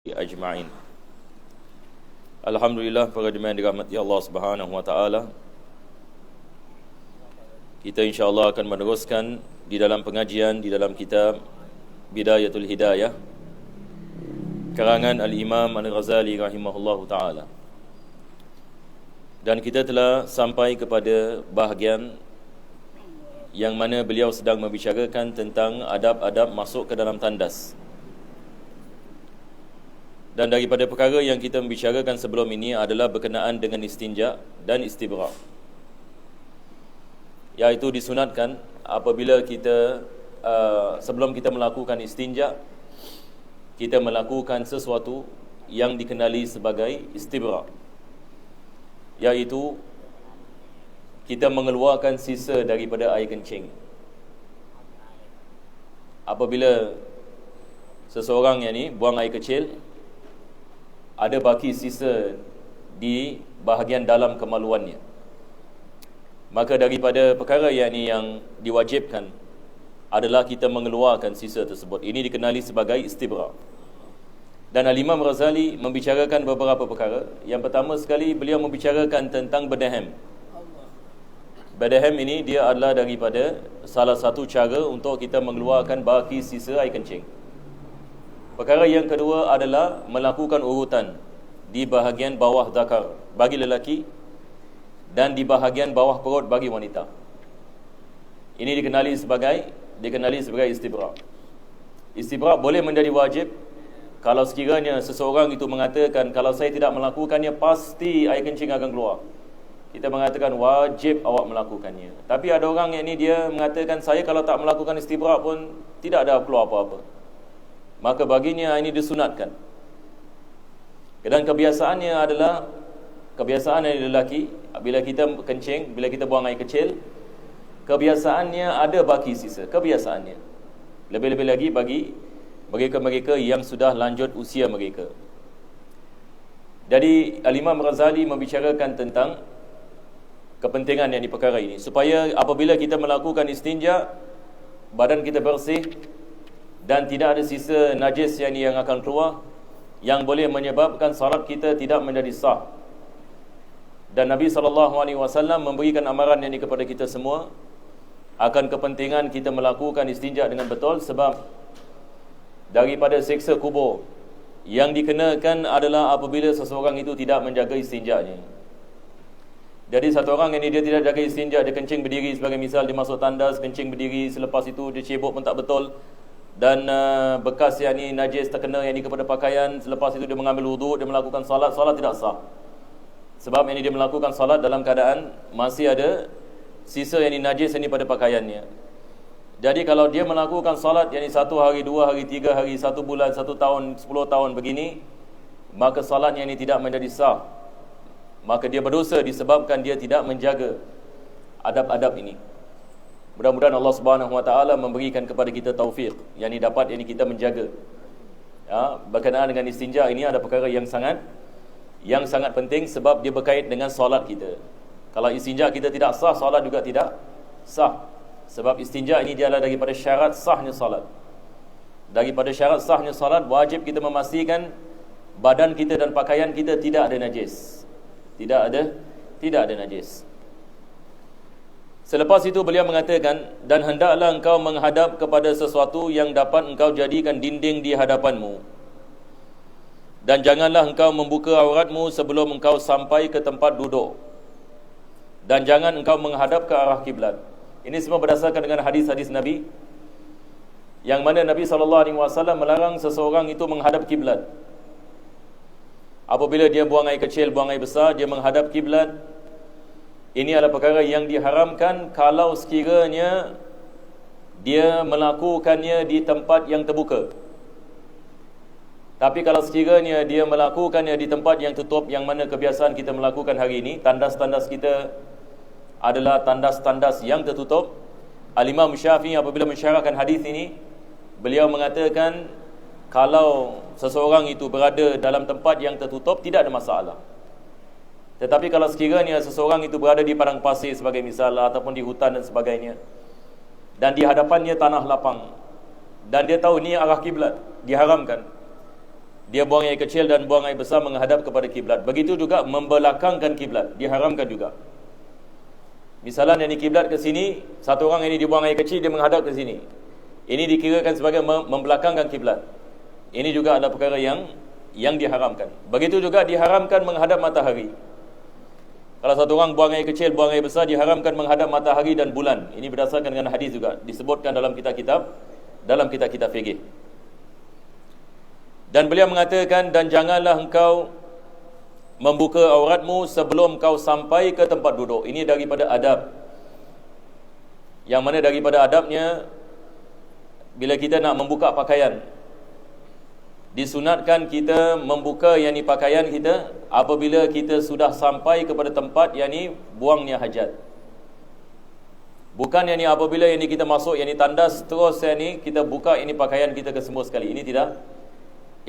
Ajma'in. Alhamdulillah, para jemaah dirahmati Allah Subhanahu wa taala. Kita insya-Allah akan meneruskan di dalam pengajian di dalam kitab Bidayatul Hidayah karangan Al-Imam Al-Ghazali rahimahullahu taala. Dan kita telah sampai kepada bahagian yang mana beliau sedang membicarakan tentang adab-adab masuk ke dalam tandas. Dan daripada perkara yang kita membicarakan sebelum ini adalah berkenaan dengan istinja dan istibra', iaitu disunatkan apabila kita sebelum kita melakukan istinja, kita melakukan sesuatu yang dikenali sebagai istibra', iaitu kita mengeluarkan sisa daripada air kencing. Apabila seseorang yang ni buang air kecil, ada baki sisa di bahagian dalam kemaluannya, maka daripada perkara yang diwajibkan adalah kita mengeluarkan sisa tersebut. Ini dikenali sebagai istibra'. Dan Al-Imam Ghazali membicarakan beberapa perkara. Yang pertama sekali, beliau membicarakan tentang badaham. Badaham ini dia adalah daripada salah satu cara untuk kita mengeluarkan baki sisa air kencing. Perkara yang kedua adalah melakukan urutan di bahagian bawah zakar bagi lelaki dan di bahagian bawah perut bagi wanita. Ini dikenali sebagai istibra'. Istibra' boleh menjadi wajib kalau sekiranya seseorang itu mengatakan, kalau saya tidak melakukannya pasti air kencing akan keluar. Kita mengatakan wajib awak melakukannya. Tapi ada orang yang ni dia mengatakan, saya kalau tak melakukan istibra' pun tidak ada keluar apa-apa, maka baginya ini disunatkan. Dan kebiasaannya adalah kebiasaan dari lelaki, bila kita kencing, bila kita buang air kecil, kebiasaannya ada baki sisa, kebiasaannya. Lebih-lebih lagi bagi mereka-mereka yang sudah lanjut usia mereka. Jadi Al-Imam Ghazali membicarakan tentang kepentingan yang di perkara ini, supaya apabila kita melakukan istinja, badan kita bersih dan tidak ada sisa najis yang akan keluar, yang boleh menyebabkan salat kita tidak menjadi sah. Dan Nabi SAW memberikan amaran ini kepada kita semua akan kepentingan kita melakukan istinja dengan betul, sebab daripada siksa kubur yang dikenakan adalah apabila seseorang itu tidak menjaga istinjanya. Jadi satu orang ini dia tidak jaga istinja, dia kencing berdiri, sebagai misal dia masuk tandas, kencing berdiri, selepas itu dia cebok pun tak betul, dan bekas yang ni najis terkena yang ni kepada pakaian, selepas itu dia mengambil wuduk, dia melakukan salat tidak sah. Sebab yang ni dia melakukan salat dalam keadaan masih ada sisa yang ni najis yang ni pada pakaiannya. Jadi kalau dia melakukan salat yang ni 1 hari, 2 hari, 3 hari, 1 bulan, 1 tahun, 10 tahun begini, maka salat yang ni tidak menjadi sah. Maka dia berdosa disebabkan dia tidak menjaga adab-adab ini. Mudah-mudahan Allah Subhanahu wa taala memberikan kepada kita taufik yang ni dapat yang ni kita menjaga. Ya, berkenaan dengan istinja ini ada perkara yang sangat penting, sebab dia berkait dengan solat kita. Kalau istinja kita tidak sah, solat juga tidak sah. Sebab istinja ini dia adalah daripada syarat sahnya solat. Daripada syarat sahnya solat, wajib kita memastikan badan kita dan pakaian kita tidak ada najis. Tidak ada najis. Selepas itu beliau mengatakan, dan hendaklah engkau menghadap kepada sesuatu yang dapat engkau jadikan dinding di hadapanmu, dan janganlah engkau membuka auratmu sebelum engkau sampai ke tempat duduk, dan jangan engkau menghadap ke arah kiblat. Ini semua berdasarkan dengan hadis-hadis Nabi, yang mana Nabi SAW melarang seseorang itu menghadap kiblat. Apabila dia buang air kecil, buang air besar, dia menghadap kiblat. Ini adalah perkara yang diharamkan kalau sekiranya dia melakukannya di tempat yang terbuka. Tapi kalau sekiranya dia melakukannya di tempat yang tutup, yang mana kebiasaan kita melakukan hari ini, tandas-tandas kita adalah tandas-tandas yang tertutup, Al-Imam Syafi'i apabila mensyarahkan hadis ini, beliau mengatakan kalau seseorang itu berada dalam tempat yang tertutup tidak ada masalah. Tetapi kalau sekiranya seseorang itu berada di padang pasir sebagai misal, ataupun di hutan dan sebagainya, dan di hadapannya tanah lapang, dan dia tahu ni arah kiblat, diharamkan, dia buang air kecil dan buang air besar menghadap kepada kiblat. Begitu juga membelakangkan kiblat, diharamkan juga. Misalnya yang kiblat ke sini, satu orang ini dia buang air kecil, dia menghadap ke sini. Ini dikirakan sebagai membelakangkan kiblat. Ini juga adalah perkara yang diharamkan. Begitu juga diharamkan menghadap matahari. Kalau satu orang buang air kecil, buang air besar, diharamkan menghadap matahari dan bulan. Ini berdasarkan dengan hadis juga, disebutkan dalam kitab-kitab fikih. Dan beliau mengatakan, dan janganlah engkau membuka auratmu sebelum kau sampai ke tempat duduk. Ini daripada adab. Yang mana daripada adabnya, bila kita nak membuka pakaian, disunatkan kita membuka pakaian kita apabila kita sudah sampai kepada tempat buangnya hajat. Bukan apabila kita masuk tandas terus kita buka pakaian kita ke semua sekali.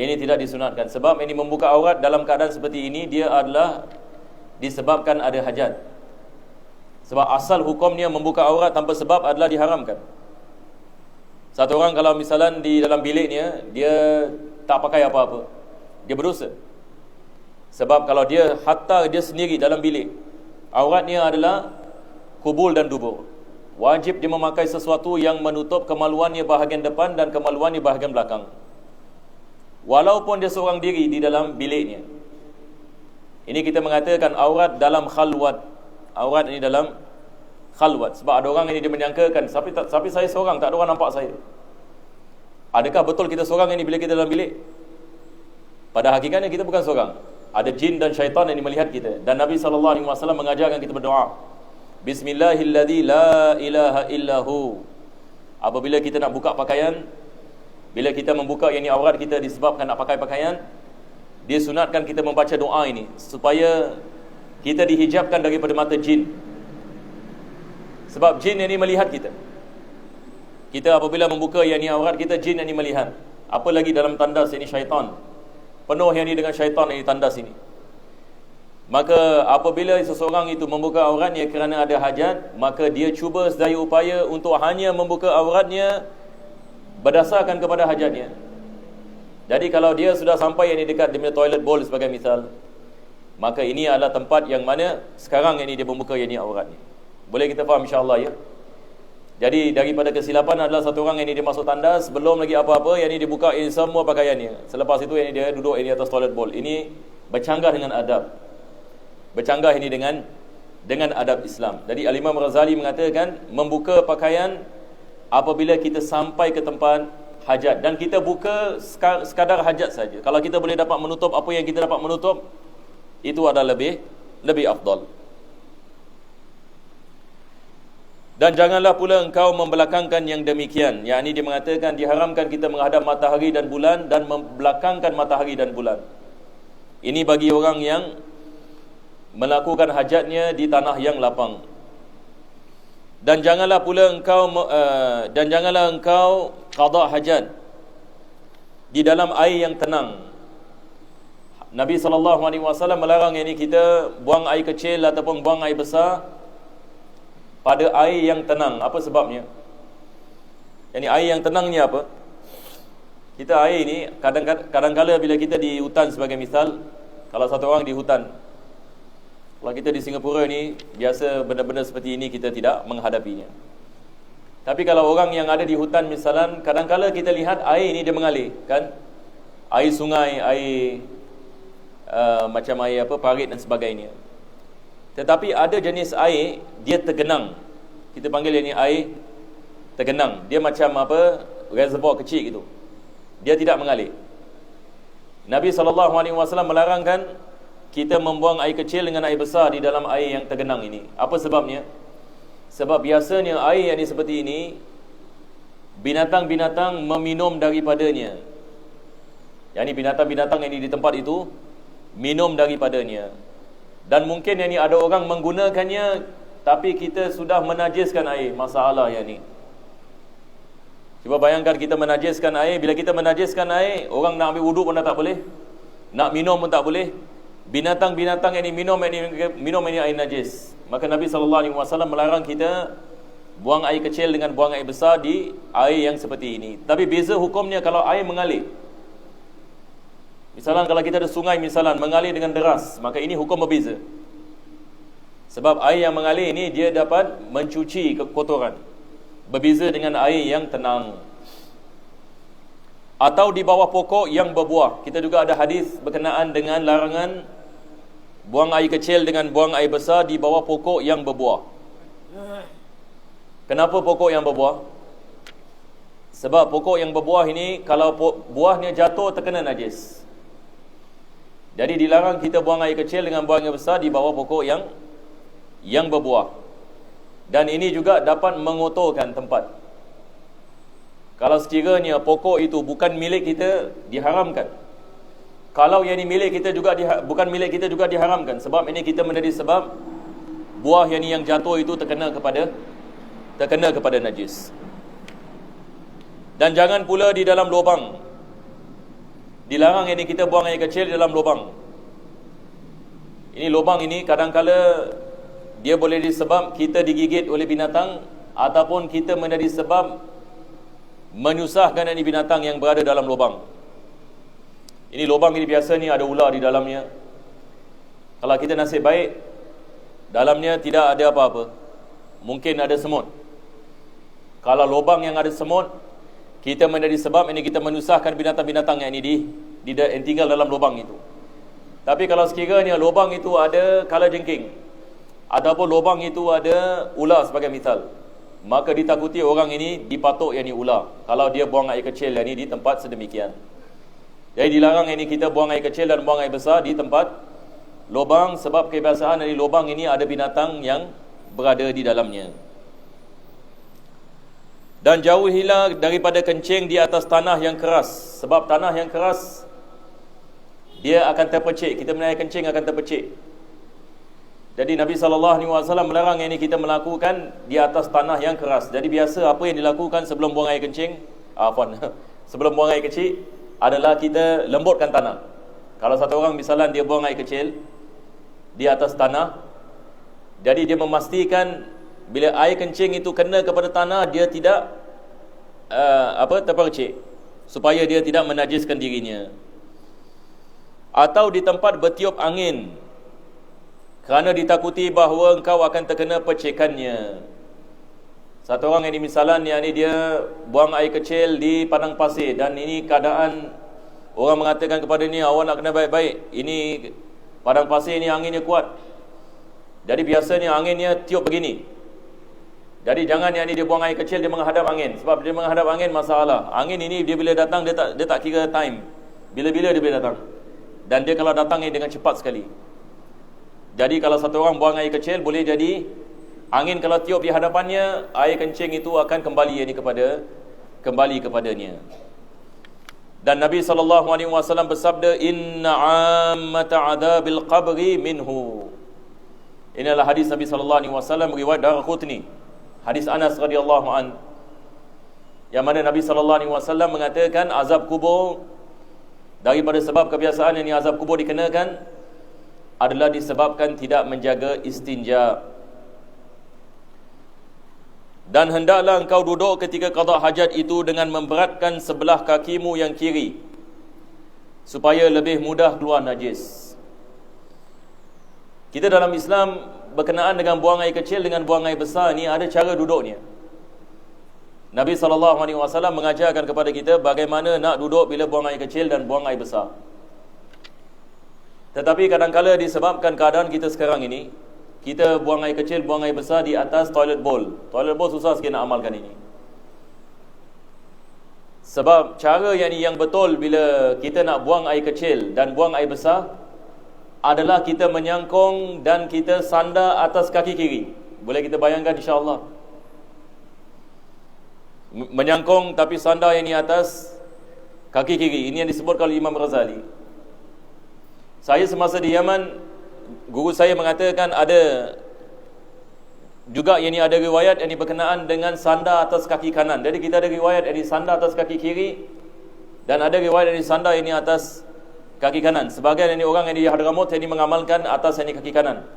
Ini tidak disunatkan. Sebab membuka aurat dalam keadaan seperti ini, dia adalah disebabkan ada hajat. Sebab asal hukumnya membuka aurat tanpa sebab adalah diharamkan. Satu orang kalau misalnya di dalam biliknya, dia tak pakai apa-apa, dia berdosa. Sebab kalau dia hatta dia sendiri dalam bilik, auratnya adalah kubul dan dubur. Wajib dia memakai sesuatu yang menutup kemaluannya bahagian depan dan kemaluannya bahagian belakang. Walaupun dia seorang diri di dalam biliknya. Ini kita mengatakan aurat dalam khalwat. Aurat ini dalam khalwat. Sebab ada orang ini dia menyangkakan, tapi saya seorang, tak ada orang nampak saya. Adakah betul kita seorang ini bila kita dalam bilik? Pada hakikatnya kita bukan seorang. Ada jin dan syaitan yang melihat kita. Dan Nabi SAW mengajarkan kita berdoa, Bismillahilladzi la ilaha illahu. Apabila kita nak buka pakaian, bila kita membuka aurat kita disebabkan nak pakai pakaian, dia sunatkan kita membaca doa ini supaya kita dihijabkan daripada mata jin. Sebab jin ini melihat kita. Kita apabila membuka aurat kita, jin ini melihat. Apa lagi dalam tandas ini syaitan. Penuh dengan syaitan tandas ini. Maka apabila seseorang itu membuka auratnya kerana ada hajat, maka dia cuba sedaya upaya untuk hanya membuka auratnya berdasarkan kepada hajatnya. Jadi kalau dia sudah sampai dekat dia toilet bowl sebagai misal, maka ini adalah tempat yang mana sekarang dia membuka aurat ni. Boleh kita faham insya-Allah ya. Jadi daripada kesilapan adalah satu orang dia masuk tandas, belum lagi apa-apa dia buka semua pakaiannya. Selepas itu dia duduk atas toilet bowl. Ini bercanggah dengan adab. Bercanggah ini dengan adab Islam. Jadi Al-Imam Ghazali mengatakan membuka pakaian apabila kita sampai ke tempat hajat, dan kita buka sekadar hajat saja. Kalau kita boleh dapat menutup apa yang kita dapat menutup, itu adalah lebih afdal. Dan janganlah pula engkau membelakangkan yang demikian. Yang ini dia mengatakan diharamkan kita menghadap matahari dan bulan dan membelakangkan matahari dan bulan. Ini bagi orang yang melakukan hajatnya di tanah yang lapang. Dan janganlah pula engkau qada hajat di dalam air yang tenang. Nabi SAW melarang kita buang air kecil ataupun buang air besar pada air yang tenang. Apa sebabnya? Air yang tenang ni apa? Kita air ni kadang-kala bila kita di hutan sebagai misal, kalau satu orang di hutan, kalau kita di Singapura ni biasa benda-benda seperti ini kita tidak menghadapinya. Tapi kalau orang yang ada di hutan misalan, kadang-kala kita lihat air ni dia mengalir, kan? Air sungai, air macam air parit dan sebagainya. Tetapi ada jenis air dia tergenang. Kita panggil ini air tergenang. Dia macam reservoir kecil gitu. Dia tidak mengalir. Nabi SAW melarangkan kita membuang air kecil dengan air besar di dalam air yang tergenang ini. Apa sebabnya? Sebab biasanya air yang seperti ini, binatang-binatang meminum daripadanya. Yang ini binatang-binatang yang di tempat itu minum daripadanya. Dan mungkin yang ini ada orang menggunakannya, tapi kita sudah menajiskan air. Masalah yang ini. Cuba bayangkan kita menajiskan air. Bila kita menajiskan air, orang nak ambil wuduk pun tak boleh, nak minum pun tak boleh. Binatang-binatang yang minum ini air najis. Maka Nabi SAW melarang kita buang air kecil dengan buang air besar di air yang seperti ini. Tapi beza hukumnya kalau air mengalir. Misalan kalau kita ada sungai mengalir dengan deras, maka ini hukum berbeza. Sebab air yang mengalir ini dia dapat mencuci kotoran, berbeza dengan air yang tenang. Atau di bawah pokok yang berbuah. Kita juga ada hadis berkenaan dengan larangan buang air kecil dengan buang air besar di bawah pokok yang berbuah. Kenapa pokok yang berbuah? Sebab pokok yang berbuah ini, kalau buahnya jatuh terkena najis. Jadi dilarang kita buang air kecil dengan buang air besar di bawah pokok yang berbuah. Dan ini juga dapat mengotorkan tempat. Kalau sekiranya pokok itu bukan milik kita, diharamkan. Kalau yang ini milik kita juga bukan milik kita juga diharamkan. Sebab ini kita menjadi sebab buah yang jatuh itu terkena kepada najis. Dan jangan pula di dalam lubang. Dilarang ini kita buang air kecil di dalam lubang. Ini lubang ini kadang-kala dia boleh disebab kita digigit oleh binatang, ataupun kita menjadi sebab menyusahkan ini binatang yang berada dalam lubang. Ini lubang ini biasa ni ada ular di dalamnya. Kalau kita nasib baik, dalamnya tidak ada apa-apa. Mungkin ada semut. Kalau lubang yang ada semut, kita menjadi sebab ini kita menyusahkan binatang-binatang yang yang tinggal dalam lubang itu. Tapi kalau sekiranya lubang itu ada kalajengking, ataupun lubang itu ada ular sebagai misal, maka ditakuti orang ini dipatuk yang ini ular kalau dia buang air kecil yang ini di tempat sedemikian. Jadi dilarang ini kita buang air kecil dan buang air besar di tempat lubang, sebab kebiasaan dari lubang ini ada binatang yang berada di dalamnya. Dan jauhilah daripada kencing di atas tanah yang keras, sebab tanah yang keras dia akan terpecik. Kita menaik kencing akan terpecik. Jadi Nabi SAW melarang ini kita melakukan di atas tanah yang keras. Jadi biasa apa yang dilakukan sebelum buang air kencing, sebelum buang air kecil adalah kita lembutkan tanah. Kalau satu orang misalnya dia buang air kecil di atas tanah, jadi dia memastikan bila air kencing itu kena kepada tanah, dia tidak terpercik, supaya dia tidak menajiskan dirinya. Atau di tempat bertiup angin, kerana ditakuti bahawa engkau akan terkena percikannya. Satu orang ini misalnya dia buang air kecil di padang pasir, dan ini keadaan orang mengatakan kepada dia, awak nak kena baik-baik, ini padang pasir ini anginnya kuat. Jadi biasanya anginnya tiup begini. Jadi jangan yang ini dia buang air kecil dia menghadap angin. Sebab dia menghadap angin masalah. Angin ini dia bila datang dia tak kira time. Bila-bila dia boleh datang. Dan dia kalau datang ini dengan cepat sekali. Jadi kalau satu orang buang air kecil, boleh jadi angin kalau tiup di hadapannya, air kencing itu akan kembali kepadanya. Dan Nabi SAW bersabda, inna ammata adabil qabri minhu. Ini adalah hadis Nabi SAW riwayat Daraqutni. Hadis Anas radhiyallahu an, yang mana Nabi SAW mengatakan azab kubur daripada sebab kebiasaan yang azab kubur dikenakan adalah disebabkan tidak menjaga istinja. Dan hendaklah engkau duduk ketika qada hajat itu dengan memberatkan sebelah kakimu yang kiri, supaya lebih mudah keluar najis. Kita dalam Islam berkenaan dengan buang air kecil dengan buang air besar ni ada cara duduknya. Nabi SAW mengajarkan kepada kita bagaimana nak duduk bila buang air kecil dan buang air besar. Tetapi kadang-kala disebabkan keadaan kita sekarang ini, kita buang air kecil, buang air besar di atas toilet bowl. Toilet bowl susah sikit nak amalkan ini. Sebab cara yang betul bila kita nak buang air kecil dan buang air besar adalah kita menyangkung dan kita sandar atas kaki kiri. Boleh kita bayangkan insya-Allah. Menyangkung tapi sandar yang di atas kaki kiri. Ini yang disebut oleh Imam Ghazali. Saya semasa di Yaman, guru saya mengatakan ada juga yang ada riwayat yang berkenaan dengan sandar atas kaki kanan. Jadi kita ada riwayat yang sandar atas kaki kiri, dan ada riwayat yang sandar ini atas kaki kanan. Sebagian ini orang yang di Hadramaut ini mengamalkan atas ini kaki kanan.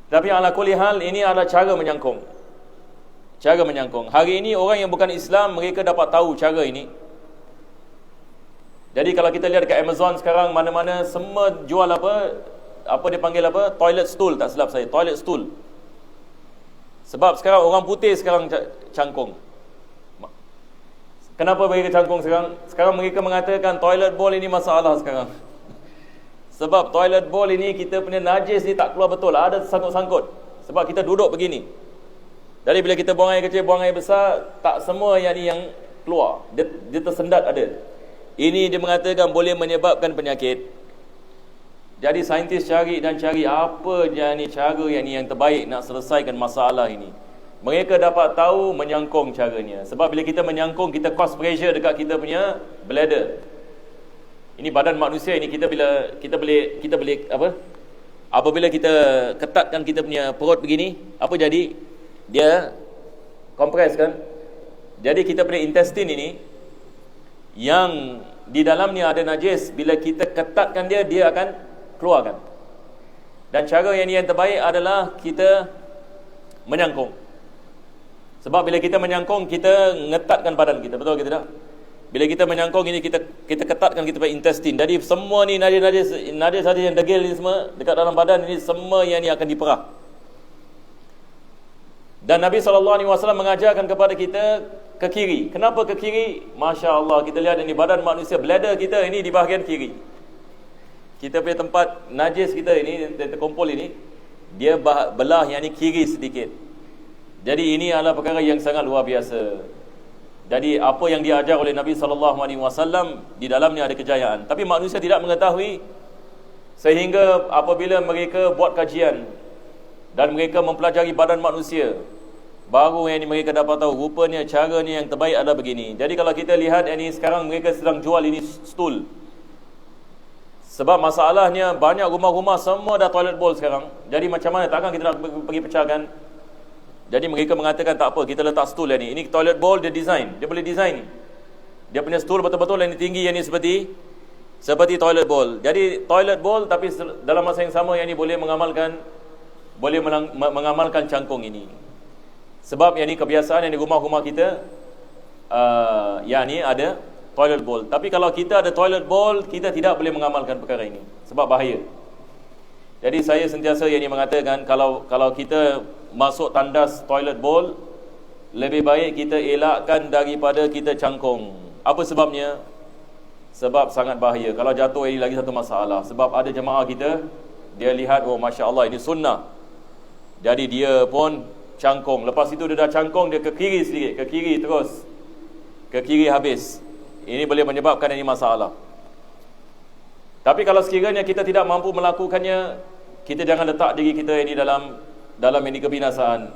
Tapi ala kulli hal ini adalah cara menyangkung. Cara menyangkung. Hari ini orang yang bukan Islam mereka dapat tahu cara ini. Jadi kalau kita lihat dekat Amazon sekarang, mana-mana semua jual apa dia panggil toilet stool, tak silap saya, toilet stool. Sebab sekarang orang putih sekarang cangkung. Kenapa mereka cangkung sekarang? Sekarang mereka mengatakan toilet bowl ini masalah sekarang. Sebab toilet bowl ini kita punya najis ni tak keluar betul, ada sangkut-sangkut. Sebab kita duduk begini. Jadi bila kita buang air kecil, buang air besar, tak semua yang ni yang keluar. Dia tersendat ada. Ini dia mengatakan boleh menyebabkan penyakit. Jadi saintis cari apa cara yang terbaik nak selesaikan masalah ini. Mereka dapat tahu menyangkung caranya. Sebab bila kita menyangkung, kita cause pressure dekat kita punya bladder. Ini badan manusia ini, kita boleh apabila kita ketatkan kita punya perut begini, apa jadi? Dia kompres kan? Jadi kita punya intestine ini yang di dalamnya ada najis, bila kita ketatkan dia akan keluarkan. Dan cara yang terbaik adalah kita menyangkung. Sebab bila kita menyangkung, kita ngetatkan badan kita, betul ke tidak? Bila kita menyangkung ini, kita ketatkan kita punya intestine. Jadi semua ni najis saja yang degil ni semua dekat dalam badan ini, semua yang ni akan diperah. Dan Nabi SAW mengajarkan kepada kita ke kiri. Kenapa ke kiri? Masya Allah, kita lihat ini badan manusia, bladder kita ini di bahagian kiri. Kita punya tempat najis kita ini, terkumpul ini, dia belah yang ni kiri sedikit. Jadi ini adalah perkara yang sangat luar biasa. Jadi apa yang diajar oleh Nabi SAW, di dalamnya ada kejayaan. Tapi manusia tidak mengetahui, sehingga apabila mereka buat kajian dan mereka mempelajari badan manusia, baru yang mereka dapat tahu rupanya cara ni yang terbaik adalah begini. Jadi kalau kita lihat ini sekarang mereka sedang jual ini stool. Sebab masalahnya banyak rumah-rumah semua dah toilet bowl sekarang. Jadi macam mana, takkan kita nak pergi pecahkan? Jadi mereka mengatakan tak apa, kita letak stool yang ni. Ini toilet bowl dia design, dia boleh design. Dia punya stool betul-betul yang tinggi, yang ni seperti toilet bowl. Jadi toilet bowl tapi dalam masa yang sama yang ni boleh mengamalkan cangkung ini. Sebab yang ni kebiasaan yang di rumah-rumah kita yang ni ada toilet bowl. Tapi kalau kita ada toilet bowl, kita tidak boleh mengamalkan perkara ini sebab bahaya. Jadi saya sentiasa yang ni mengatakan, kalau kita masuk tandas toilet bowl, lebih baik kita elakkan daripada kita cangkung. Apa sebabnya? Sebab sangat bahaya. Kalau jatuh ini lagi satu masalah. Sebab ada jemaah kita, dia lihat, oh Masya Allah ini sunnah, jadi dia pun cangkung. Lepas itu dia dah cangkung, dia ke kiri sedikit, ke kiri terus, ke kiri habis. Ini boleh menyebabkan ini masalah. Tapi kalau sekiranya kita tidak mampu melakukannya, kita jangan letak diri kita ini dalam ini kebinasaan.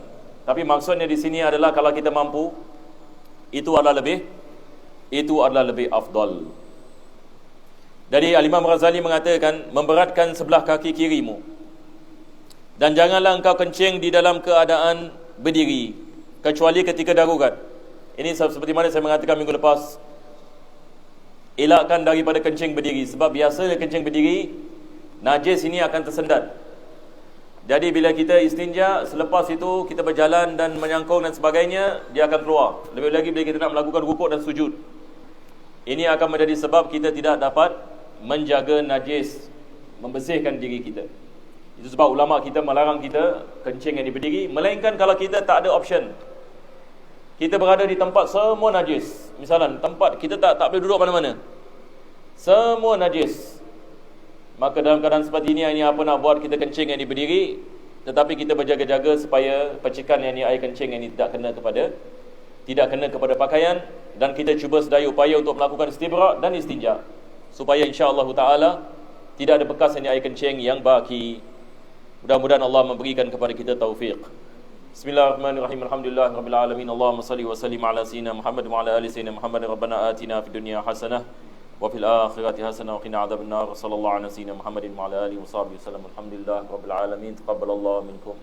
Tapi maksudnya di sini adalah kalau kita mampu, itu adalah lebih afdal. Jadi Al-Imam Ghazali mengatakan, memberatkan sebelah kaki kirimu, dan janganlah engkau kencing di dalam keadaan berdiri, kecuali ketika darurat. Ini seperti mana saya mengatakan minggu lepas, elakkan daripada kencing berdiri. Sebab biasanya kencing berdiri, najis ini akan tersendat. Jadi bila kita istinja, selepas itu kita berjalan dan menyangkung dan sebagainya, dia akan keluar. Lebih lagi bila kita nak melakukan rukuk dan sujud, ini akan menjadi sebab kita tidak dapat menjaga najis, membersihkan diri kita. Itu sebab ulama kita melarang kita kencing yang berdiri, melainkan kalau kita tak ada option. Kita berada di tempat semua najis, misalnya tempat kita tak boleh duduk mana-mana, semua najis, maka dalam keadaan seperti ini apa nak buat, kita kencing yang berdiri, tetapi kita berjaga-jaga supaya percikan yang air kencing yang tidak kena kepada pakaian, dan kita cuba sedaya upaya untuk melakukan istibrak dan istinja, supaya insya-Allah taala tidak ada bekas yang air kencing yang baki. Mudah-mudahan Allah memberikan kepada kita taufik. Bismillahirrahmanirrahim. Alhamdulillahirabbil alamin. Allahumma salli wa sallim ala sayyidina Muhammad wa ala ali sayyidina Muhammad. Rabbana atina fid dunya hasanah wa fil akhirati hasanah wa qina adzabannar. Sallallahu ala sayyidina Muhammadin wa ala alihi wa sahbihi wasallam. Alhamdulillahirabbil alamin. Taqabbalallahu minkum.